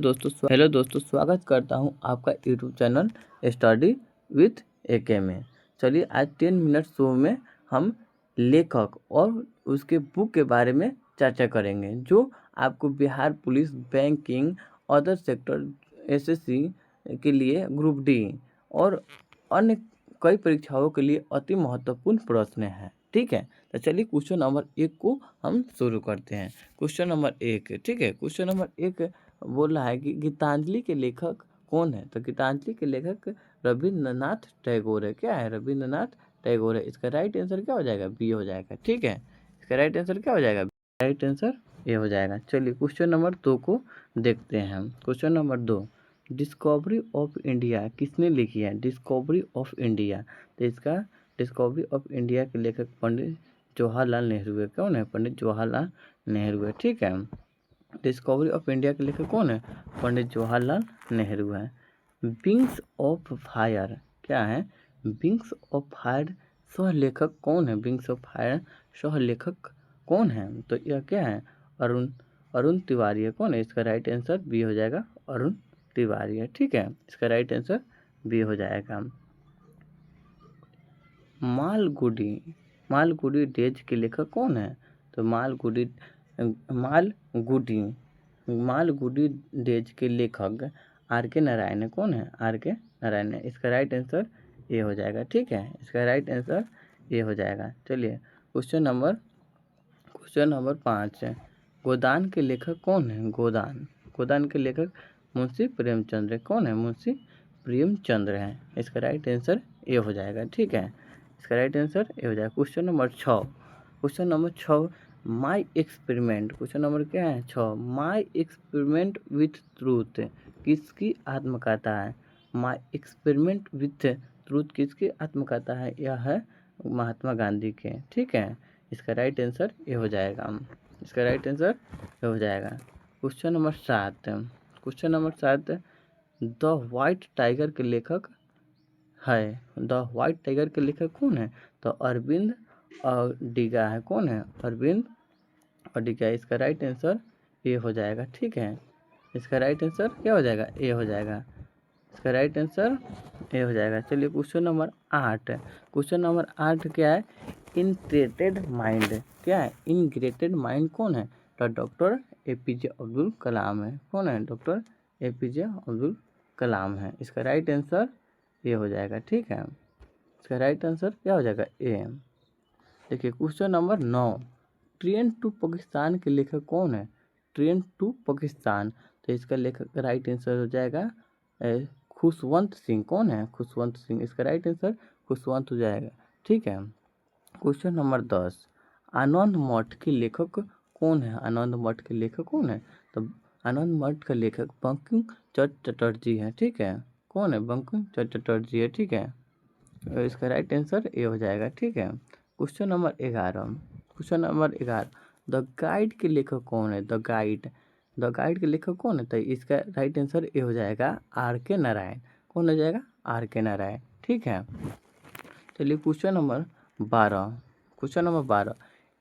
Hello दोस्तों, स्वागत करता हूं आपका YouTube channel study with AK में। चलिए आज 10 मिनट शो में हम लेखक और उसके बुक के बारे में चर्चा करेंगे, जो आपको Bihar police, banking, other sector, SSC के लिए, ग्रुप D और अन्य कई परीक्षाओं के लिए अति महत्वपूर्ण प्रश्न है। ठीक है, तो चलिए क्वेश्चन नंबर 1 को हम शुरू करते हैं। क्वेश्चन नंबर 1, ठीक है। क्वेश्चन नंबर 1 बोल रहा है कि गीतांजलि के लेखक कौन है? तो गीतांजलि के लेखक रविंद्रनाथ टैगोर है। क्या है? रविंद्रनाथ टैगोर है। इसका राइट आंसर क्या हो जाएगा? बी हो जाएगा। ठीक है, इसका राइट आंसर क्या हो जाएगा? राइट आंसर ए हो जाएगा। चलिए क्वेश्चन नंबर 2 को देखते हैं हम। Question number 2, discovery of India किसने लिखी है? डिस्कवरी ऑफ इंडिया, तो इसका डिस्कवरी ऑफ इंडिया के लेखक पंडित जवाहरलाल नेहरू है। कौन है? पंडित जवाहरलाल नेहरू है। ठीक है, डिस्कवरी ऑफ इंडिया के लेखक कौन है? पंडित जवाहरलाल नेहरू है। विंग्स ऑफ फायर क्या है? विंग्स ऑफ फायर सह लेखक कौन है? विंग्स ऑफ फायर सह लेखक कौन है? तो यह क्या है? अरुण तिवारी है। कौन है? इसका राइट आंसर बी हो जाएगा, अरुण तिवारी है। ठीक है, इसका राइट आंसर बी हो जाएगा। मालगुडी डेज के लेखक कौन है? तो मालगुडी डेज के लेखक RK नारायण है। कौन है? RK नारायण है। इसका राइट आंसर ए हो जाएगा। ठीक है, इसका राइट आंसर ए हो जाएगा। चलिए क्वेश्चन नंबर 5, गोदान के लेखक कौन है? गोदान के लेखक मुंशी प्रेमचंद्र है। कौन है? मुंशी प्रेमचंद्र है। इसका राइट आंसर ए हो जाएगा। ठीक है, इसका राइट आंसर ए हो जाएगा। Question number 6, my experiment. Question number क्या है? 6, माई एक्सपेरिमेंट विथ ट्रूथ किसकी आत्मकथा है? माई एक्सपेरिमेंट विथ ट्रूथ किसकी आत्मकथा है? यह है महात्मा गांधी के। ठीक है, इसका राइट आंसर ए हो जाएगा। इसका राइट आंसर ए हो जाएगा। Question number 7, the white tiger के लेखक है। द व्हाइट टाइगर के लेखक कौन है? तो अरविंद अडिगा है। कौन है? अरविंद अडिगा। इसका राइट आंसर ए हो जाएगा। ठीक है, इसका राइट आंसर क्या हो जाएगा? ए हो जाएगा। इसका राइट आंसर ए हो जाएगा। चलिए क्वेश्चन नंबर 8 क्या है? इंटीग्रेटेड माइंड क्या है? इंटीग्रेटेड माइंड कौन है? तो डॉक्टर APJ अब्दुल कलाम है। कौन है? डॉक्टर APJ अब्दुल कलाम है। इसका राइट आंसर ए हो जाएगा। ठीक है, इसका राइट आंसर क्या हो जाएगा? ए। देखिए question number 9, train to Pakistan के लेखक कौन है? ट्रेन टू पाकिस्तान, तो इसका लेखक राइट आंसर हो जाएगा खुशवंत सिंह। कौन है? खुशवंत सिंह। इसका राइट आंसर खुशवंत हो जाएगा। ठीक है, क्वेश्चन नंबर 10, आनंद मठ के लेखक कौन है? आनंद मठ के लेखक कौन है? तो आनंद मठ का लेखक बंकिम चंद्र चटर्जी है। ठीक है, कौन है? बंकिम चंद्र चटर्जी है। ठीक है, इसका राइट आंसर ए हो जाएगा। ठीक है, क्वेश्चन नंबर 11, द गाइड के लेखक कौन है? द गाइड के लेखक कौन है? तो इसका राइट आंसर ए हो जाएगा, RK नारायण। कौन हो जाएगा? RK नारायण। ठीक है, चलिए question number 12,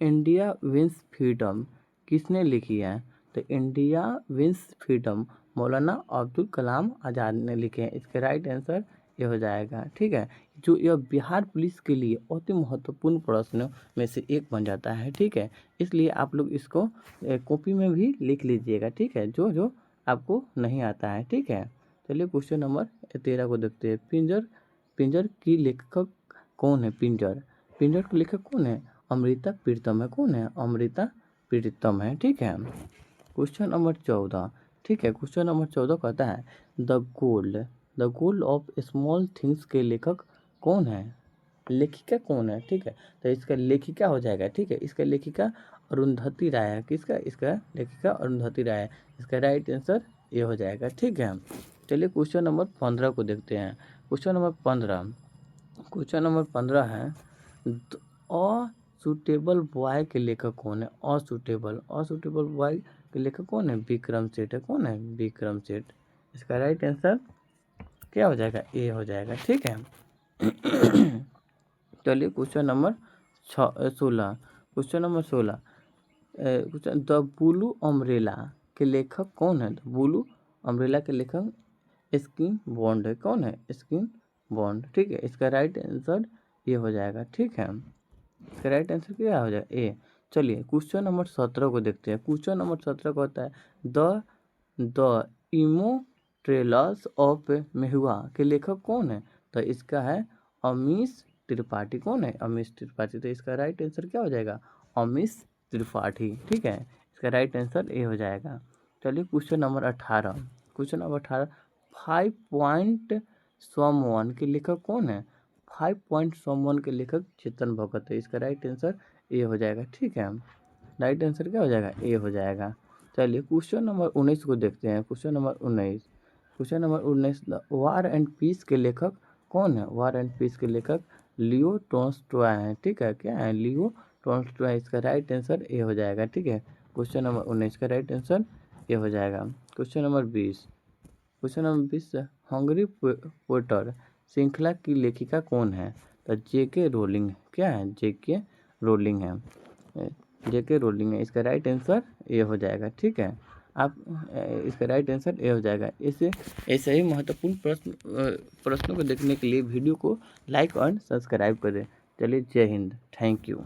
India wins freedom किसने लिखी है? तो इंडिया विंस फ्रीडम मौलाना अब्दुल कलाम आज़ाद ने लिखे हैं। इसका राइट आंसर ये हो जाएगा। ठीक है, जो यह बिहार पुलिस के लिए अति महत्वपूर्ण प्रश्नों में से एक बन जाता है। ठीक है, इसलिए आप लोग इसको कॉपी में भी लिख लीजिएगा। ठीक है, जो आपको नहीं आता है। ठीक है, चलिए क्वेश्चन नंबर 13 को देखते हैं। पिंजर की लेखक कौन है? पिंजर के लेखक कौन है? अमृता प्रीतम है। कौन है? अमृता प्रीतम है। ठीक है, क्वेश्चन नंबर 14, ठीक है, क्वेश्चन नंबर 14 कहता है the gold of small things के लेखक कौन है? लेखिका कौन है? ठीक है, तो इसका लेखिका हो जाएगा। ठीक है, इसका लेखिका अरुंधति राय है। किसका? इसका लेखिका अरुंधति राय है। इसका राइट आंसर ये हो जाएगा। ठीक है, चलिए क्वेश्चन नंबर 15 को देखते हैं। क्वेश्चन नंबर 15 है, असूटेबल बॉय के लेखक कौन है? असूटेबल बॉय के लेखक कौन है? विक्रम सेठ है। कौन है? विक्रम सेठ। इसका राइट आंसर क्या हो जाएगा? ए हो जाएगा। ठीक है, चलिए question number 16, the blue umbrella के लेखक कौन है? द ब्लू अम्ब्रेला के लेखक स्किन बॉन्ड है। कौन है? Skin bond. ठीक है, इसका राइट आंसर ये हो जाएगा। ठीक है, इसका राइट आंसर क्या हो जाएगा? ए। चलिए क्वेश्चन नंबर 17 को देखते हैं। क्वेश्चन नंबर 17 का होता है द इमोर्टल्स ऑफ मेहुआ के लेखक कौन है? तो इसका है अमीश त्रिपाठी। कौन है? अमीश त्रिपाठी। तो इसका राइट आंसर क्या हो जाएगा? अमीश त्रिपाठी। ठीक है, इसका राइट आंसर ए हो जाएगा। चलिए question number 18। Question number 18, 5 point someone के लेखक कौन है? 5 पॉइंट समवन के लेखक चेतन भगत है। इसका राइट आंसर ए हो जाएगा। ठीक है, राइट आंसर क्या हो जाएगा? ए हो जाएगा। चलिए क्वेश्चन नंबर 19 को देखते हैं। Question number 19, question number 19, war and peace के लेखक कौन है? वार एंड पीस के लेखक लियो टॉल्स्टॉय है। ठीक है, क्या है? Leo Tolstoy. इसका राइट आंसर ए हो जाएगा। ठीक है, क्वेश्चन नंबर 19 का राइट आंसर ए हो जाएगा। क्वेश्चन नंबर 20, क्वेश्चन नंबर 20, हंग्री पोटर श्रृंखला की लेखिका कौन है? तो जेके रोलिंग। क्या है? जेके रोलिंग है। जेके रोलिंग है। इसका राइट आंसर ए हो जाएगा। ठीक है, आप इसका राइट आंसर ए हो जाएगा। इसे ऐसे ही महत्वपूर्ण प्रश्नों को देखने के लिए वीडियो को लाइक और सब्सक्राइब करें। चलिए, जय हिंद, थैंक यू।